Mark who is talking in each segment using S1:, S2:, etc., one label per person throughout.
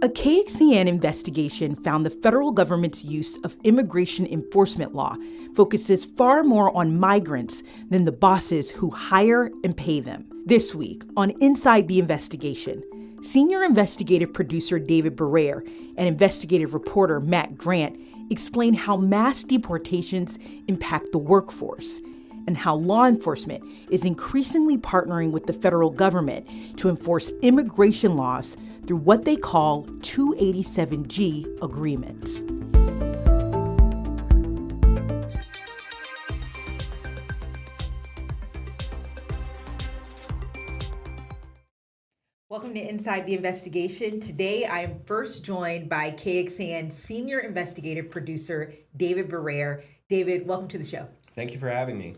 S1: A KXAN investigation found the federal government's use of immigration enforcement law focuses far more on migrants than the bosses who hire and pay them. This week, on Inside the Investigation, senior investigative producer David Barrere and investigative reporter Matt Grant explain how mass deportations impact the workforce and how law enforcement is increasingly partnering with the federal government to enforce immigration laws through what they call 287G agreements. Welcome to Inside the Investigation. Today, I am first joined by KXAN senior investigative producer David Barrere. David, welcome to the show.
S2: Thank you for having me.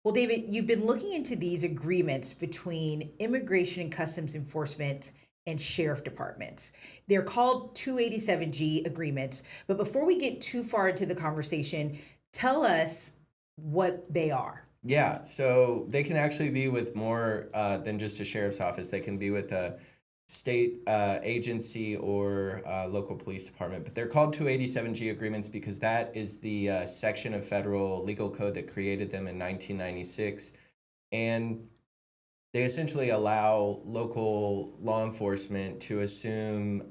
S1: Well, David, you've been looking into these agreements between Immigration and Customs Enforcement and sheriff departments. They're called 287G agreements. But before we get too far into the conversation, tell us what they are.
S2: Yeah, so they can actually be with more than just a sheriff's office. They can be with a state agency or local police department. But they're called 287G agreements because that is the section of federal legal code that created them in 1996. And they essentially allow local law enforcement to assume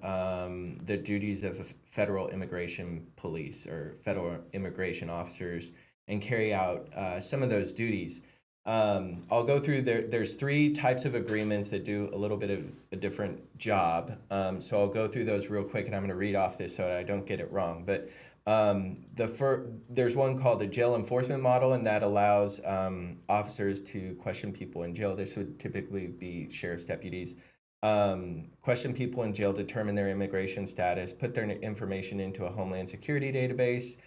S2: the duties of federal immigration police or federal immigration officers and carry out some of those duties. I'll go through there's three types of agreements that do a little bit of a different job. So I'll go through those real quick, and I'm going to read off this so that I don't get it wrong. But there's one called the jail enforcement model, and that allows officers to question people in jail. This would typically be sheriff's deputies. Question people in jail, determine their immigration status, put their information into a Homeland Security database,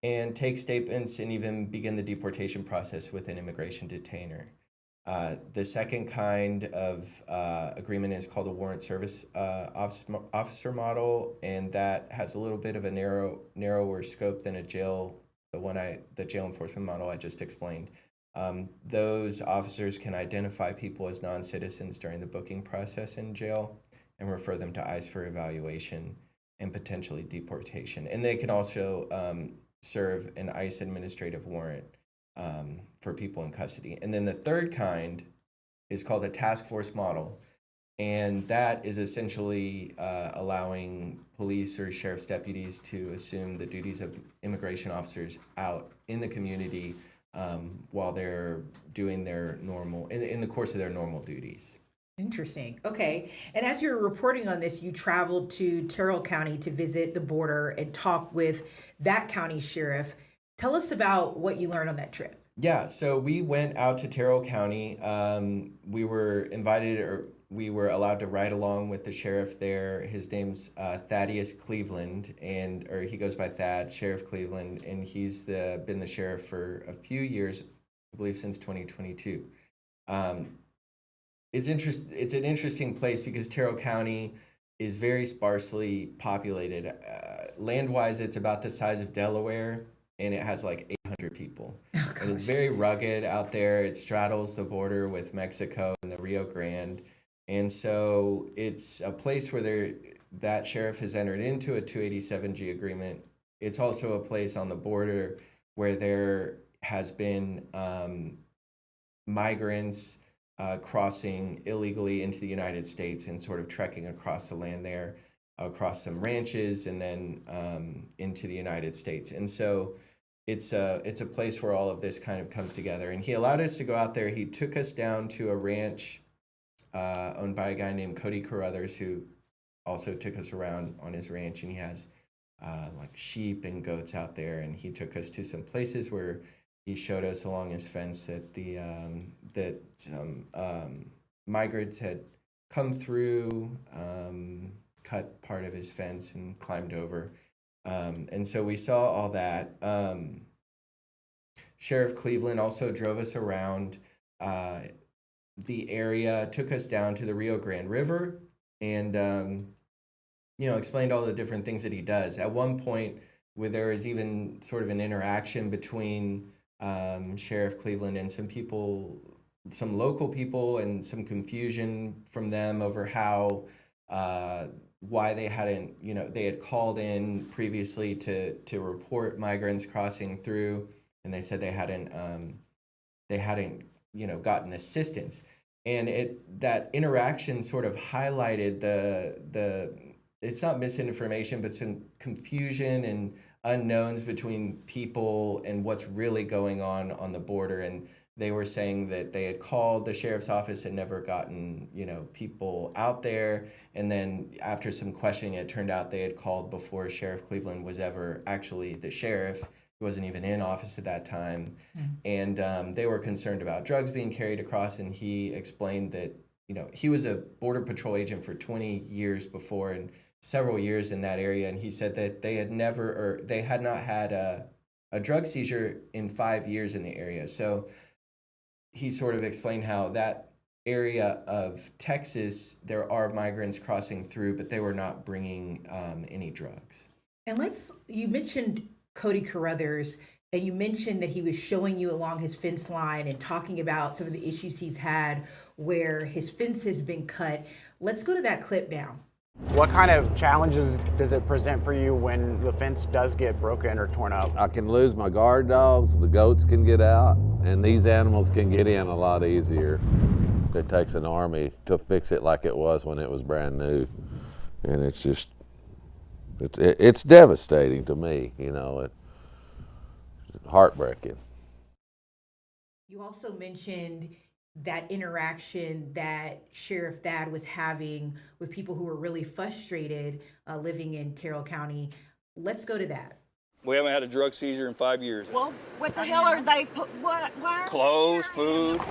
S2: and take statements and even begin the deportation process with an immigration detainer. The second kind of agreement is called a warrant service officer model, and that has a little bit of a narrower scope than the jail enforcement model I just explained. Those officers can identify people as non-citizens during the booking process in jail and refer them to ICE for evaluation and potentially deportation. And they can also serve an ICE administrative warrant for people in custody. And then the third kind is called a task force model. And that is essentially allowing police or sheriff's deputies to assume the duties of immigration officers out in the community while they're doing their normal, in the course of their normal duties.
S1: Interesting. Okay. And as you're reporting on this, you traveled to Terrell County to visit the border and talk with that county sheriff. Tell us about what you learned on that trip.
S2: Yeah, so we went out to Terrell County. We were invited, or we were allowed to ride along with the sheriff there. His name's Thaddeus Cleveland, or he goes by Thad, Sheriff Cleveland, and he's been the sheriff for a few years, I believe since 2022. It's an interesting place because Terrell County is very sparsely populated. Land-wise, it's about the size of Delaware, and it has like 800 people.
S1: Oh,
S2: and it's very rugged out there. It straddles the border with Mexico and the Rio Grande. And so it's a place where that sheriff has entered into a 287G agreement. It's also a place on the border where there has been migrants crossing illegally into the United States and sort of trekking across the land there, across some ranches, and then into the United States. And so it's a place where all of this kind of comes together. And he allowed us to go out there. He took us down to a ranch owned by a guy named Cody Carruthers, who also took us around on his ranch, and he has like sheep and goats out there. And he took us to some places where he showed us along his fence that some migrants had come through, cut part of his fence and climbed over. And so we saw all that. Sheriff Cleveland also drove us around the area, took us down to the Rio Grande River, and explained all the different things that he does. At one point, where there was even sort of an interaction between Sheriff Cleveland and some local people, and some confusion from them over how why they hadn't, they had called in previously to report migrants crossing through, and they said they hadn't gotten assistance. And that interaction sort of highlighted the it's not misinformation, but some confusion and unknowns between people and what's really going on the border. And they were saying that they had called the sheriff's office and never gotten, people out there. And then after some questioning, it turned out they had called before Sheriff Cleveland was ever actually the sheriff. He wasn't even in office at that time. And they were concerned about drugs being carried across. And he explained that, he was a Border Patrol agent for 20 years before and several years in that area. And he said that they had not had a drug seizure in 5 years in the area. So he sort of explained how that area of Texas, there are migrants crossing through, but they were not bringing any drugs.
S1: And you mentioned Cody Carruthers, and you mentioned that he was showing you along his fence line and talking about some of the issues he's had where his fence has been cut. Let's go to that clip now.
S3: What kind of challenges does it present for you when the fence does get broken or torn up?
S4: I can lose my guard dogs, the goats can get out, and these animals can get in a lot easier. It takes an army to fix it like it was when it was brand new. And it's just, it's devastating to me, it's heartbreaking.
S1: You also mentioned that interaction that Sheriff Thad was having with people who were really frustrated living in Terrell County. Let's go to that.
S5: We haven't had a drug seizure in 5 years.
S6: Well, what the hell are they, what?
S5: Clothes, food.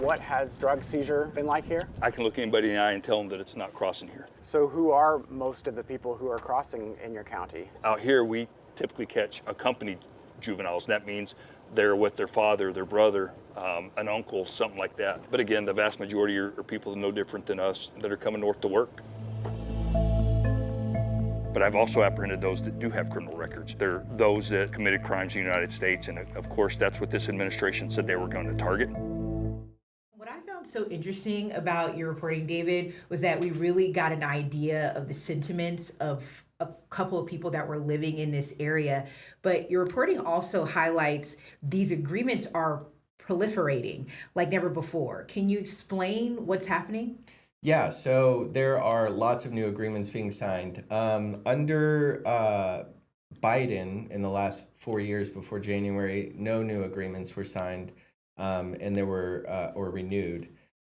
S3: What has drug seizure been like here?
S5: I can look anybody in the eye and tell them that it's not crossing here.
S3: So who are most of the people who are crossing in your county?
S5: Out here, we typically catch accompanied juveniles. That means they're with their father, their brother, an uncle, something like that. But again, the vast majority are people no different than us that are coming north to work. But I've also apprehended those that do have criminal records. They're those that committed crimes in the United States, and of course, that's what this administration said they were going to target.
S1: What I found so interesting about your reporting, David, was that we really got an idea of the sentiments of a couple of people that were living in this area. But your reporting also highlights these agreements are proliferating like never before. Can you explain what's happening?
S2: Yeah, so there are lots of new agreements being signed. Under Biden in the last 4 years before January, no new agreements were signed and there were or renewed.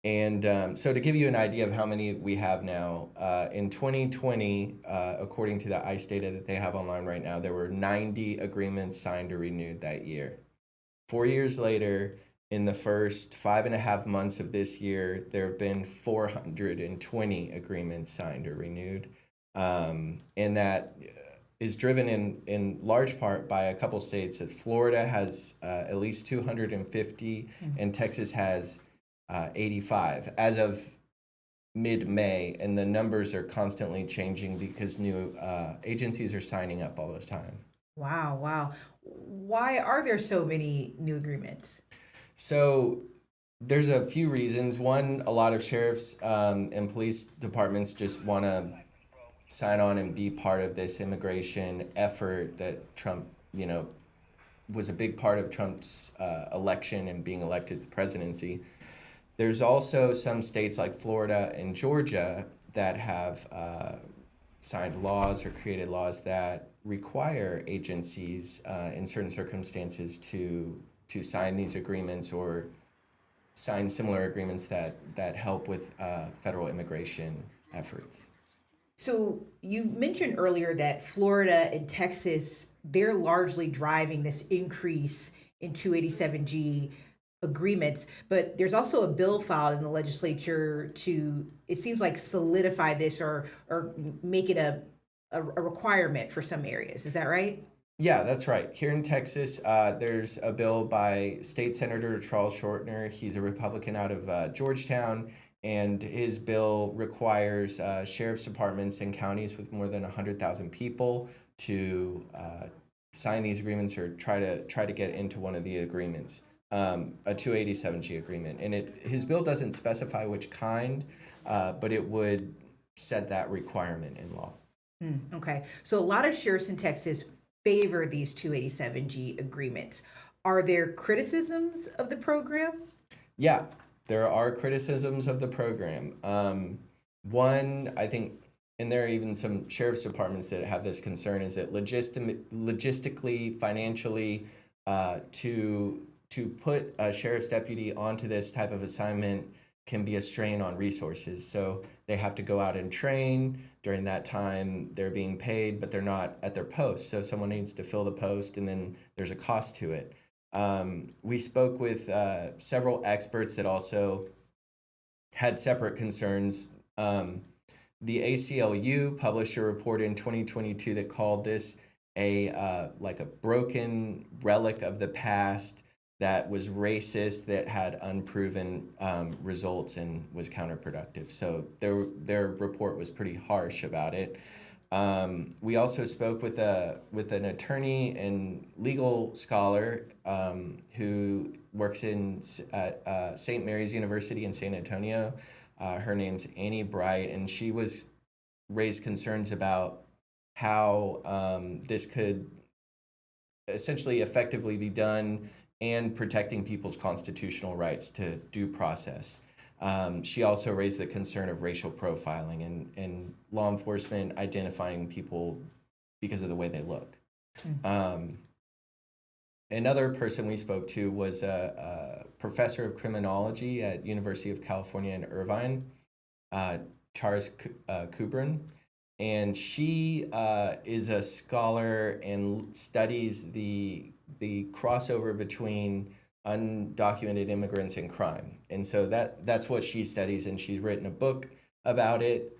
S2: And so to give you an idea of how many we have now, in 2020, according to the ICE data that they have online right now, there were 90 agreements signed or renewed that year. 4 years later, in the first 5.5 months of this year, there have been 420 agreements signed or renewed. And that is driven in large part by a couple states. As Florida has at least 250, and Texas has 85 as of mid-May, and the numbers are constantly changing because new agencies are signing up all the time.
S1: Wow. Why are there so many new agreements?
S2: So there's a few reasons. One, a lot of sheriffs and police departments just want to sign on and be part of this immigration effort that Trump, was a big part of Trump's election and being elected to the presidency. There's also some states like Florida and Georgia that have signed laws or created laws that require agencies in certain circumstances to sign these agreements or sign similar agreements that help with federal immigration efforts.
S1: So you mentioned earlier that Florida and Texas, they're largely driving this increase in 287G agreements, but there's also a bill filed in the legislature to, it seems like, solidify this or make it a requirement for some areas. Is that right?
S2: Yeah, that's right. Here in Texas, there's a bill by State Senator Charles Shortner. He's a Republican out of Georgetown, and his bill requires sheriff's departments in counties with more than 100,000 people to sign these agreements or try to get into one of the agreements, a 287G agreement. And his bill doesn't specify which kind, but it would set that requirement in law.
S1: Okay. So a lot of sheriffs in Texas favor these 287G agreements. Are there criticisms of the program?
S2: Yeah, there are criticisms of the program. One, I think, and there are even some sheriff's departments that have this concern, is that logistically, financially, to put a sheriff's deputy onto this type of assignment can be a strain on resources. So they have to go out and train. During that time, they're being paid, but they're not at their post. So someone needs to fill the post, and then there's a cost to it. We spoke with several experts that also had separate concerns. The ACLU published a report in 2022 that called this like a broken relic of the past that was racist, that had unproven results and was counterproductive. So their report was pretty harsh about it. We also spoke with an attorney and legal scholar who works at St. Mary's University in San Antonio. Her name's Annie Bright, and she raised concerns about how this could essentially effectively be done and protecting people's constitutional rights to due process. She also raised the concern of racial profiling and law enforcement identifying people because of the way they look. Another person we spoke to was a professor of criminology at University of California in Irvine, Charis Kubrin, and she is a scholar and studies the crossover between undocumented immigrants and crime. And so that's what she studies, and she's written a book about it.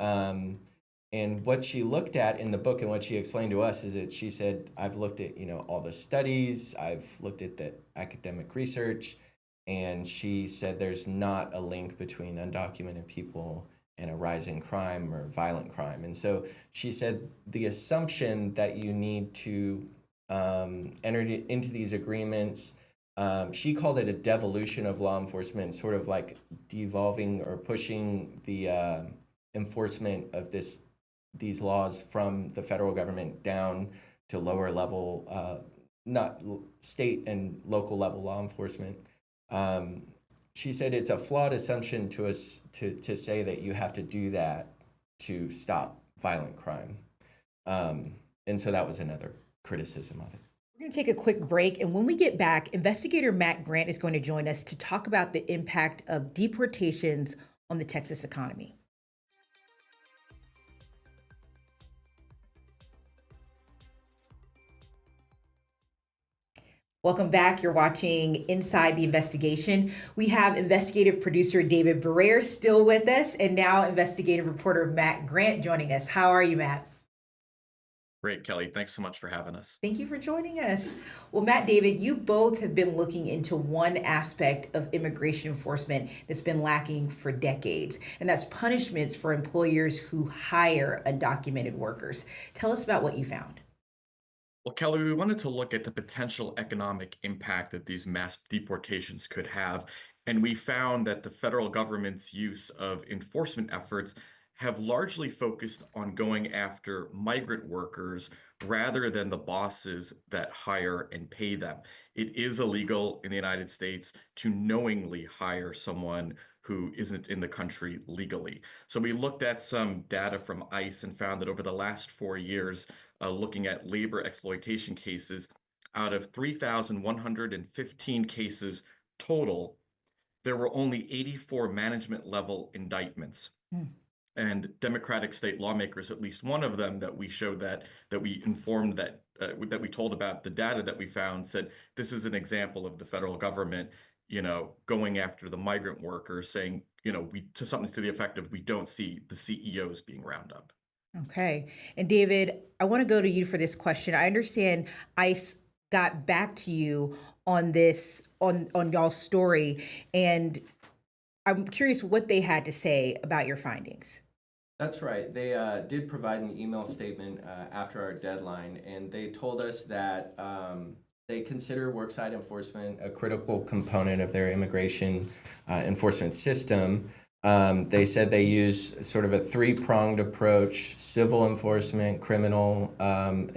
S2: And what she looked at in the book and what she explained to us is that she said, I've looked at, all the studies, I've looked at the academic research, and she said there's not a link between undocumented people and a rise in crime or violent crime. And so she said the assumption that you need to enter into these agreements, she called it a devolution of law enforcement, sort of like devolving or pushing the enforcement of these laws from the federal government down to lower level, not state and local level law enforcement. She said it's a flawed assumption to us to say that you have to do that to stop violent crime. And so that was another criticism of it.
S1: We're going to take a quick break, and when we get back, investigator Matt Grant is going to join us to talk about the impact of deportations on the Texas economy. Welcome back. You're watching Inside the Investigation. We have investigative producer David Barrera still with us, and now investigative reporter Matt Grant joining us. How are you, Matt?
S7: Great, Kelly. Thanks so much for having us.
S1: Thank you for joining us. Well, Matt, David, you both have been looking into one aspect of immigration enforcement that's been lacking for decades, and that's punishments for employers who hire undocumented workers. Tell us about what you found.
S7: Well, Kelly, we wanted to look at the potential economic impact that these mass deportations could have, and we found that the federal government's use of enforcement efforts have largely focused on going after migrant workers rather than the bosses that hire and pay them. It is illegal in the United States to knowingly hire someone who isn't in the country legally. So we looked at some data from ICE and found that over the last 4 years, looking at labor exploitation cases, out of 3,115 cases total, there were only 84 management level indictments. And Democratic state lawmakers, at least one of them that we showed that we informed that we told about the data that we found, said this is an example of the federal government, going after the migrant workers, saying, to something to the effect of we don't see the CEOs being rounded up.
S1: Okay. And David, I want to go to you for this question. I understand ICE got back to you on this, on y'all's story, and I'm curious what they had to say about your findings.
S2: That's right. They did provide an email statement after our deadline, and they told us that they consider worksite enforcement a critical component of their immigration enforcement system. They said they use sort of a three-pronged approach: civil enforcement, criminal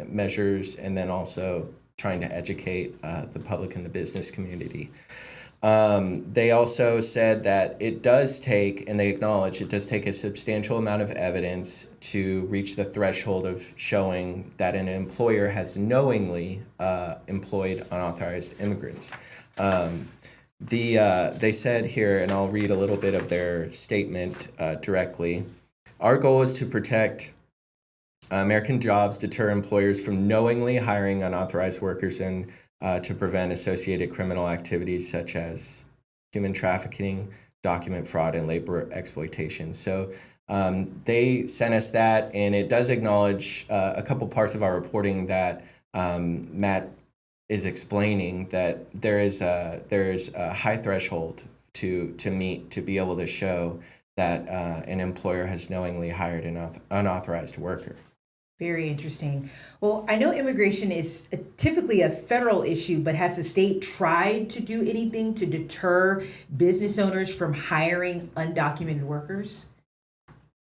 S2: measures, and then also trying to educate the public and the business community. They also said that it does take, and they acknowledge it does take a substantial amount of evidence to reach the threshold of showing that an employer has knowingly employed unauthorized immigrants. They said here, and I'll read a little bit of their statement directly. Our goal is to protect American jobs, deter employers from knowingly hiring unauthorized workers, and to prevent associated criminal activities such as human trafficking, document fraud, and labor exploitation. So they sent us that, and it does acknowledge a couple parts of our reporting that Matt is explaining, that there's a high threshold to meet to be able to show that an employer has knowingly hired an unauthorized worker.
S1: Very interesting. Well, I know immigration is typically a federal issue, but has the state tried to do anything to deter business owners from hiring undocumented workers?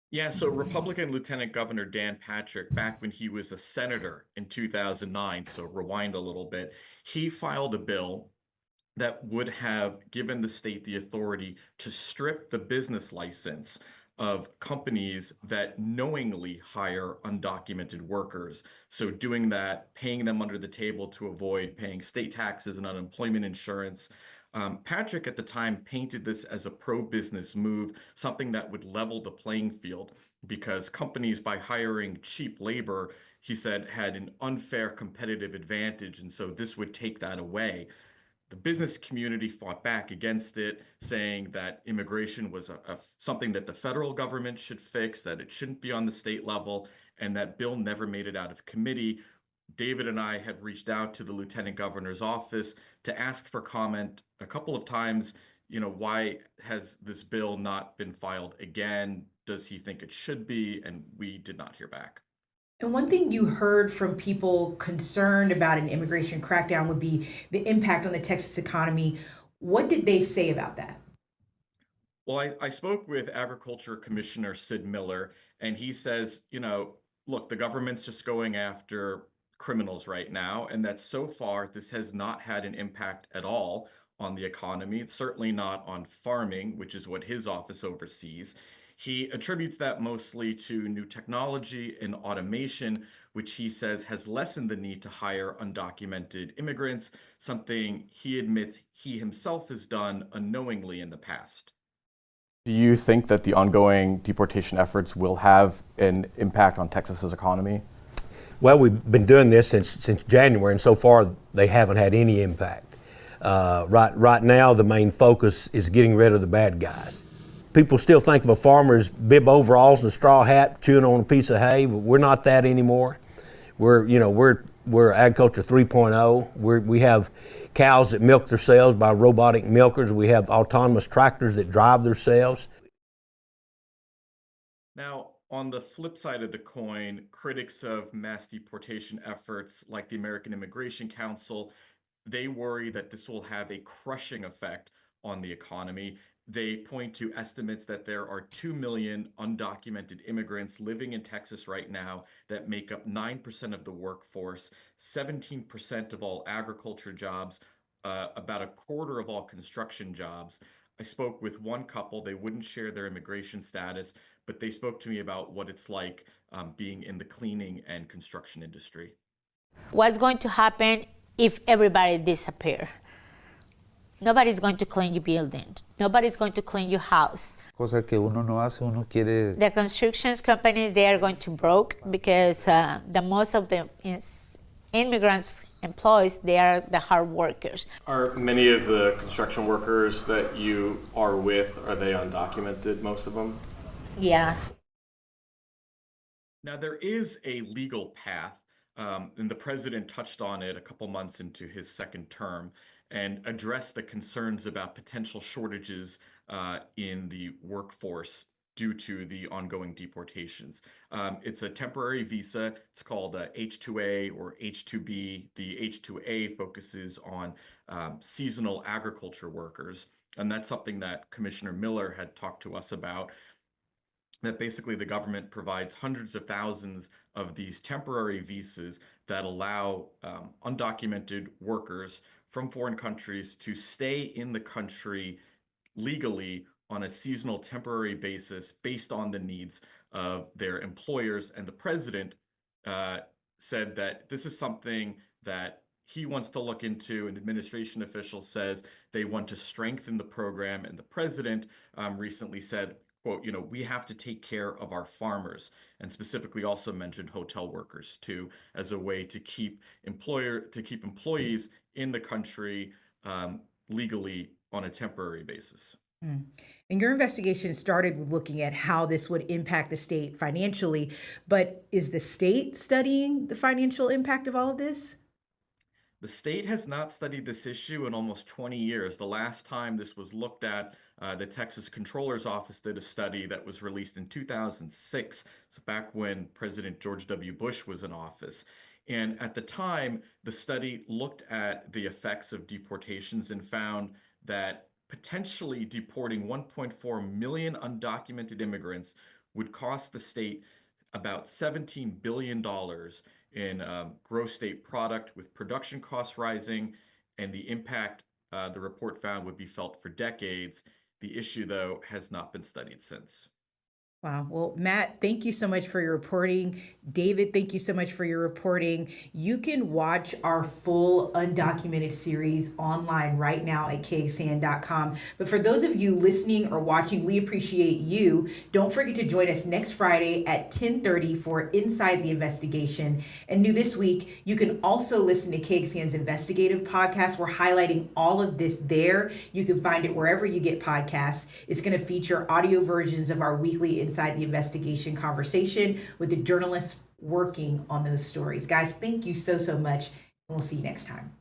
S7: Yeah, so Republican Lieutenant Governor Dan Patrick, back when he was a senator in 2009, so rewind a little bit, he filed a bill that would have given the state the authority to strip the business license of companies that knowingly hire undocumented workers. So doing that, paying them under the table to avoid paying state taxes and unemployment insurance. Patrick at the time painted this as a pro-business move, something that would level the playing field, because companies, by hiring cheap labor, he said, had an unfair competitive advantage, and so this would take that away. The business community fought back against it, saying that immigration was something that the federal government should fix, that it shouldn't be on the state level, and that bill never made it out of committee. David and I had reached out to the lieutenant governor's office to ask for comment a couple of times. Why has this bill not been filed again? Does he think it should be? And we did not hear back.
S1: And one thing you heard from people concerned about an immigration crackdown would be the impact on the Texas economy. What did they say about that?
S7: Well, I spoke with Agriculture Commissioner Sid Miller, and he says, look, the government's just going after criminals right now, and that so far this has not had an impact at all on the economy. It's certainly not on farming, which is what his office oversees. He attributes that mostly to new technology and automation, which he says has lessened the need to hire undocumented immigrants, something he admits he himself has done unknowingly in the past.
S8: Do you think that the ongoing deportation efforts will have an impact on Texas's economy?
S9: Well, we've been doing this since January, and so far they haven't had any impact. Right now, the main focus is getting rid of the bad guys. People still think of a farmer as bib overalls and a straw hat chewing on a piece of hay, but we're not that anymore. We're agriculture 3.0. We have cows that milk themselves by robotic milkers. We have autonomous tractors that drive themselves.
S7: Now, on the flip side of the coin, critics of mass deportation efforts like the American Immigration Council, they worry that this will have a crushing effect on the economy. They point to estimates that there are 2 million undocumented immigrants living in Texas right now that make up 9% of the workforce, 17% of all agriculture jobs, about a quarter of all construction jobs. I spoke with one couple. They wouldn't share their immigration status, but they spoke to me about what it's like being in the cleaning and construction industry.
S10: What's going to happen if everybody disappears? Nobody's going to clean your building. Nobody's going to clean your house.
S11: Cosa que uno no hace, uno quiere.
S10: The construction companies, they are going to broke because the most of the immigrants employees, they are the hard workers.
S12: Are many of the construction workers that you are with, are they undocumented, most of them?
S10: Yeah.
S7: Now, there is a legal path, and the president touched on it a couple months into his second term and addressed the concerns about potential shortages in the workforce due to the ongoing deportations. It's a temporary visa. It's called H-2A or H-2B. The H-2A focuses on seasonal agriculture workers. And that's something that Commissioner Miller had talked to us about, that basically the government provides hundreds of thousands of these temporary visas that allow undocumented workers from foreign countries to stay in the country legally on a seasonal temporary basis based on the needs of their employers. And the president said that this is something that he wants to look into. An administration official says they want to strengthen the program. And the president recently said, quote, we have to take care of our farmers, and specifically also mentioned hotel workers too, as a way to keep employees in the country legally on a temporary basis.
S1: And your investigation started with looking at how this would impact the state financially, but is the state studying the financial impact of all of this?
S7: The state has not studied this issue in almost 20 years. The last time this was looked at, the Texas Comptroller's Office did a study that was released in 2006, so back when President George W. Bush was in office. And at the time, the study looked at the effects of deportations and found that potentially deporting 1.4 million undocumented immigrants would cost the state about $17 billion in gross state product, with production costs rising, and the impact the report found would be felt for decades. The issue, though, has not been studied since.
S1: Wow. Well, Matt, thank you so much for your reporting. David, thank you so much for your reporting. You can watch our full undocumented series online right now at KXAN.com. But for those of you listening or watching, we appreciate you. Don't forget to join us next Friday at 10:30 for Inside the Investigation. And new this week, you can also listen to KXAN's investigative podcast. We're highlighting all of this there. You can find it wherever you get podcasts. It's going to feature audio versions of our weekly Inside the Investigation conversation with the journalists working on those stories. Guys, thank you so much, and we'll see you next time.